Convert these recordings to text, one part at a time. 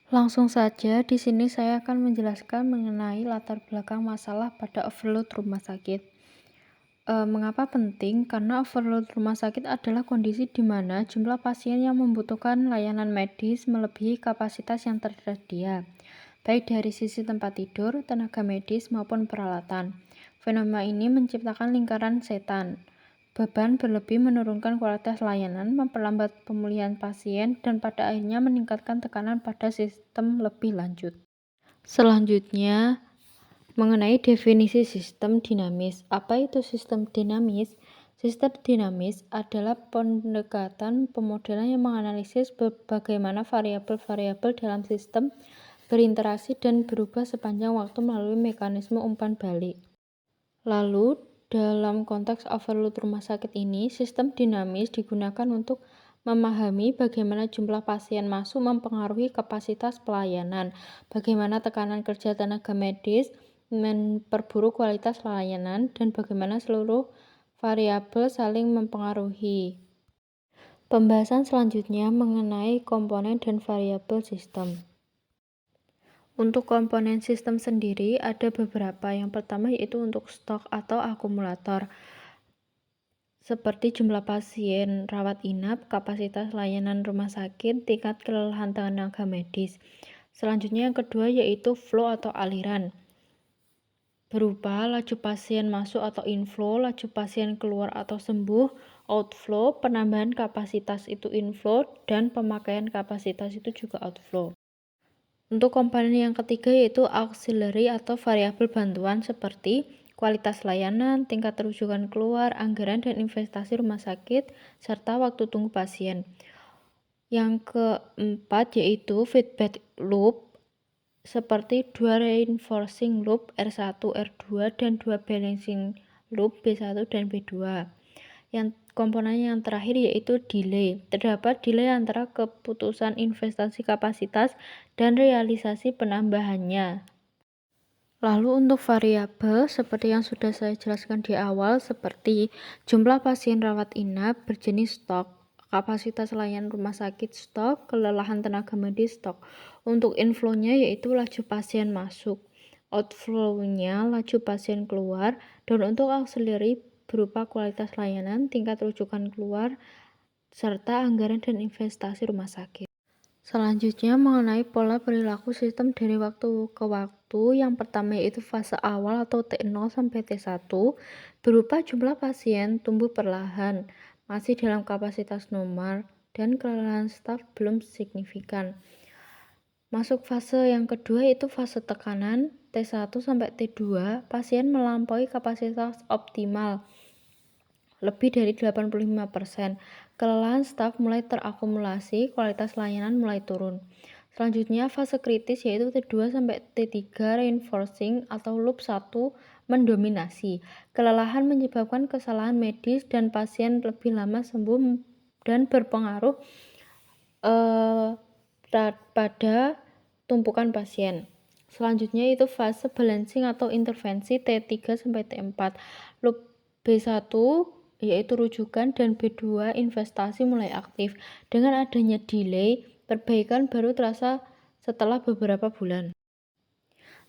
Langsung saja, di sini saya akan menjelaskan mengenai latar belakang masalah pada overload rumah sakit. Mengapa penting? Karena overload rumah sakit adalah kondisi di mana jumlah pasien yang membutuhkan layanan medis melebihi kapasitas yang tersedia, baik dari sisi tempat tidur, tenaga medis, maupun peralatan. Fenomena ini menciptakan lingkaran setan. Beban berlebih menurunkan kualitas layanan, memperlambat pemulihan pasien, dan pada akhirnya meningkatkan tekanan pada sistem lebih lanjut. Selanjutnya, mengenai definisi sistem dinamis. Apa itu sistem dinamis? Sistem dinamis adalah pendekatan pemodelan yang menganalisis bagaimana variabel-variabel dalam sistem berinteraksi dan berubah sepanjang waktu melalui mekanisme umpan balik. Lalu, dalam konteks overload rumah sakit ini, sistem dinamis digunakan untuk memahami bagaimana jumlah pasien masuk mempengaruhi kapasitas pelayanan, bagaimana tekanan kerja tenaga medis memperburuk kualitas layanan, dan bagaimana seluruh variabel saling mempengaruhi. Pembahasan selanjutnya mengenai komponen dan variabel sistem. Untuk komponen sistem sendiri ada beberapa. Yang pertama yaitu untuk stok atau akumulator, seperti jumlah pasien rawat inap, kapasitas layanan rumah sakit, tingkat kelelahan tenaga medis. Selanjutnya yang kedua yaitu flow atau aliran, berupa laju pasien masuk atau inflow, laju pasien keluar atau sembuh, outflow, penambahan kapasitas itu inflow, dan pemakaian kapasitas itu juga outflow. Untuk komponen yang ketiga yaitu auxiliary atau variabel bantuan seperti kualitas layanan, tingkat rujukan keluar, anggaran dan investasi rumah sakit, serta waktu tunggu pasien. Yang keempat yaitu feedback loop seperti 2 reinforcing loop R1, R2, dan 2 balancing loop B1 dan B2. Yang komponen yang terakhir yaitu delay. Terdapat delay antara keputusan investasi kapasitas dan realisasi penambahannya. Lalu untuk variabel seperti yang sudah saya jelaskan di awal, seperti jumlah pasien rawat inap berjenis stok, kapasitas layanan rumah sakit stok, kelelahan tenaga medis stok. Untuk inflow-nya yaitu laju pasien masuk, outflow-nya laju pasien keluar, dan untuk auxiliary berupa kualitas layanan, tingkat rujukan keluar, serta anggaran dan investasi rumah sakit. Selanjutnya mengenai pola perilaku sistem dari waktu ke waktu. Yang pertama yaitu fase awal atau T0 sampai T1, berupa jumlah pasien tumbuh perlahan, masih dalam kapasitas normal, dan kelelahan staf belum signifikan. Masuk fase yang kedua yaitu fase tekanan T1 sampai T2, pasien melampaui kapasitas optimal lebih dari 85%. Kelelahan staf mulai terakumulasi, kualitas layanan mulai turun. Selanjutnya fase kritis yaitu T2 sampai T3 reinforcing atau loop 1 mendominasi. Kelelahan menyebabkan kesalahan medis dan pasien lebih lama sembuh dan berpengaruh pada tumpukan pasien. Selanjutnya itu fase balancing atau intervensi T3 sampai T4. Loop B1 yaitu rujukan dan B2 investasi mulai aktif. Dengan adanya delay, perbaikan baru terasa setelah beberapa bulan.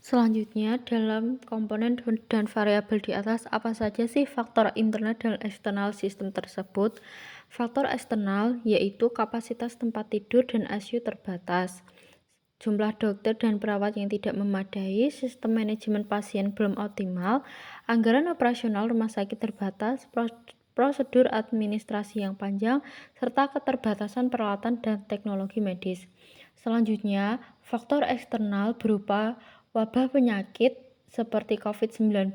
Selanjutnya, dalam komponen dan variabel di atas, apa saja sih faktor internal dan eksternal sistem tersebut? Faktor eksternal yaitu kapasitas tempat tidur dan ICU terbatas, jumlah dokter dan perawat yang tidak memadai, sistem manajemen pasien belum optimal, anggaran operasional rumah sakit terbatas, prosedur administrasi yang panjang, serta keterbatasan peralatan dan teknologi medis. Selanjutnya, faktor eksternal berupa wabah penyakit seperti COVID-19,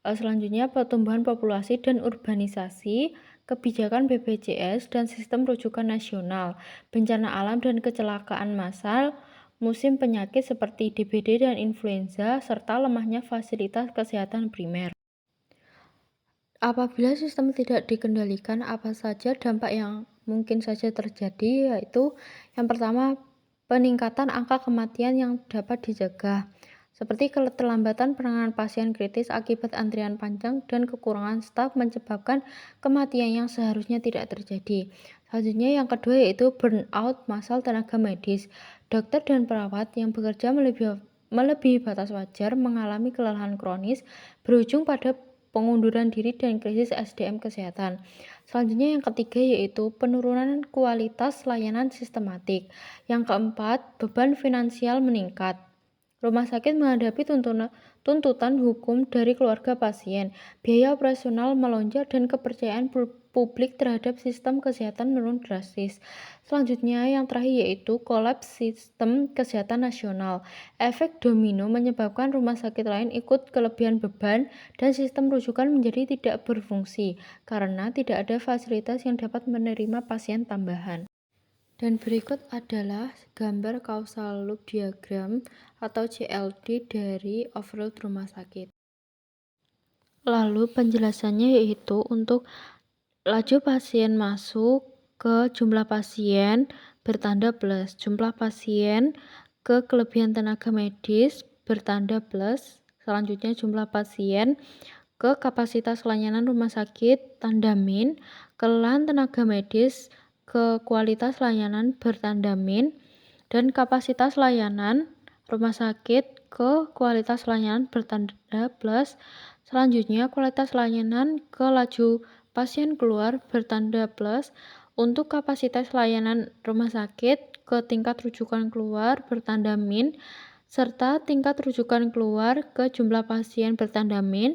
selanjutnya pertumbuhan populasi dan urbanisasi, kebijakan BPJS dan sistem rujukan nasional, bencana alam dan kecelakaan massal, musim penyakit seperti DBD dan influenza, serta lemahnya fasilitas kesehatan primer. Apabila sistem tidak dikendalikan, apa saja dampak yang mungkin saja terjadi, yaitu yang pertama, peningkatan angka kematian yang dapat dicegah, seperti keterlambatan penanganan pasien kritis akibat antrian panjang dan kekurangan staf menyebabkan kematian yang seharusnya tidak terjadi. Selanjutnya yang kedua yaitu burnout massal tenaga medis. Dokter dan perawat yang bekerja melebihi batas wajar mengalami kelelahan kronis berujung pada pengunduran diri dan krisis SDM kesehatan. Selanjutnya yang ketiga yaitu penurunan kualitas layanan sistematik. Yang keempat, beban finansial meningkat. Rumah sakit menghadapi tuntutan hukum dari keluarga pasien, biaya operasional melonjak, dan kepercayaan publik terhadap sistem kesehatan menurun drastis. Selanjutnya yang terakhir yaitu kolaps sistem kesehatan nasional. Efek domino menyebabkan rumah sakit lain ikut kelebihan beban dan sistem rujukan menjadi tidak berfungsi karena tidak ada fasilitas yang dapat menerima pasien tambahan. Dan berikut adalah gambar causal loop diagram atau CLD dari overload rumah sakit. Lalu penjelasannya yaitu untuk laju pasien masuk ke jumlah pasien bertanda plus, jumlah pasien ke kelebihan tenaga medis bertanda plus, selanjutnya jumlah pasien ke kapasitas layanan rumah sakit tanda min, kelelahan tenaga medis ke kualitas layanan bertanda min, dan kapasitas layanan rumah sakit ke kualitas layanan bertanda plus. Selanjutnya kualitas layanan ke laju pasien keluar bertanda plus. Untuk kapasitas layanan rumah sakit ke tingkat rujukan keluar bertanda min, serta tingkat rujukan keluar ke jumlah pasien bertanda min.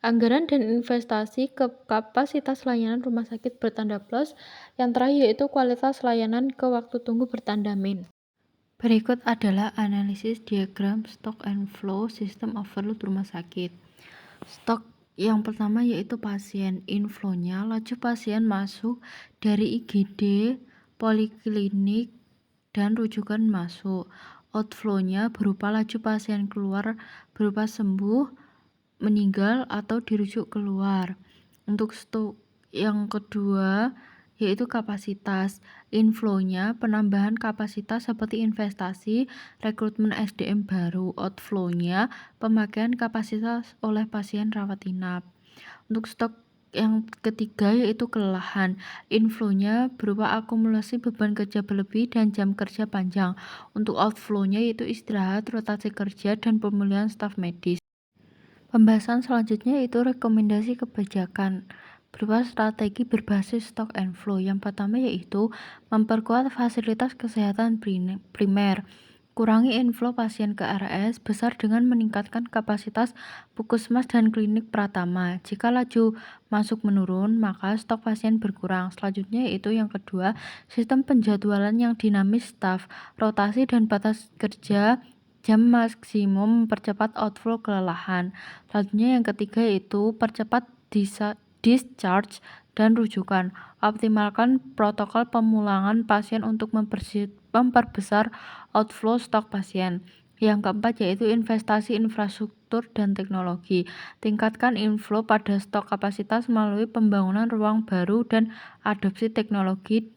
Anggaran dan investasi ke kapasitas layanan rumah sakit bertanda plus. Yang terakhir yaitu kualitas layanan ke waktu tunggu bertanda min. Berikut adalah analisis diagram stock and flow sistem overload rumah sakit. Stok yang pertama yaitu pasien. Inflow-nya laju pasien masuk dari IGD, poliklinik, dan rujukan masuk. Outflow-nya berupa laju pasien keluar berupa sembuh, meninggal, atau dirujuk keluar. Untuk stok yang kedua yaitu kapasitas. Inflow-nya penambahan kapasitas seperti investasi, rekrutmen SDM baru. Outflow-nya pemakaian kapasitas oleh pasien rawat inap. Untuk stok yang ketiga yaitu kelelahan. Inflow-nya berupa akumulasi beban kerja berlebih dan jam kerja panjang. Untuk outflow-nya yaitu istirahat, rotasi kerja, dan pemulihan staf medis. Pembahasan selanjutnya yaitu rekomendasi kebijakan berupa strategi berbasis stock and flow. Yang pertama yaitu memperkuat fasilitas kesehatan primer, kurangi inflow pasien ke RS besar dengan meningkatkan kapasitas puskesmas dan klinik pratama. Jika laju masuk menurun, maka stok pasien berkurang. Selanjutnya yaitu yang kedua, sistem penjadwalan yang dinamis staf, rotasi dan batas kerja jam maksimum mempercepat outflow kelelahan. Selanjutnya yang ketiga yaitu percepat discharge dan rujukan. Optimalkan protokol pemulangan pasien untuk memperbesar outflow stok pasien. Yang keempat yaitu investasi infrastruktur dan teknologi. Tingkatkan inflow pada stok kapasitas melalui pembangunan ruang baru dan adopsi teknologi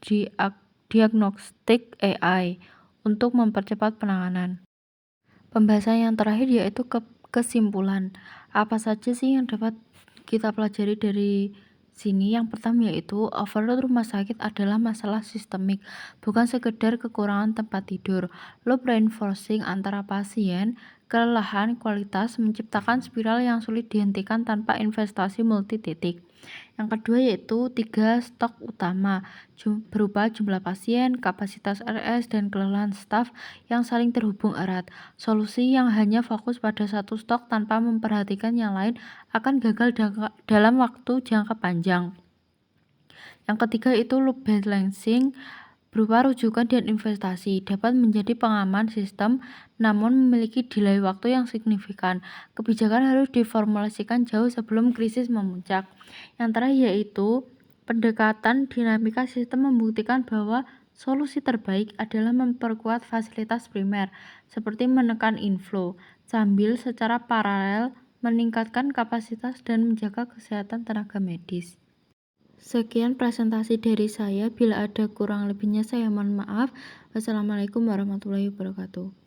diagnostik AI untuk mempercepat penanganan. Pembahasan yang terakhir yaitu kesimpulan. Apa saja sih yang dapat kita pelajari dari sini? Yang pertama yaitu overload rumah sakit adalah masalah sistemik, bukan sekedar kekurangan tempat tidur. Loop reinforcing antara pasien, kelelahan, kualitas menciptakan spiral yang sulit dihentikan tanpa investasi multi titik. Yang kedua yaitu 3 stok utama berupa jumlah pasien, kapasitas RS, dan kelelahan staf yang saling terhubung erat. Solusi yang hanya fokus pada satu stok tanpa memperhatikan yang lain akan gagal dalam waktu jangka panjang. Yang ketiga itu loop balancing berupa rujukan dan investasi dapat menjadi pengaman sistem namun memiliki delay waktu yang signifikan. Kebijakan harus diformulasikan jauh sebelum krisis memuncak. Yang terakhir yaitu pendekatan dinamika sistem membuktikan bahwa solusi terbaik adalah memperkuat fasilitas primer seperti menekan inflow sambil secara paralel meningkatkan kapasitas dan menjaga kesehatan tenaga medis. Sekian presentasi dari saya. Bila ada kurang lebihnya saya mohon maaf. Wassalamualaikum warahmatullahi wabarakatuh.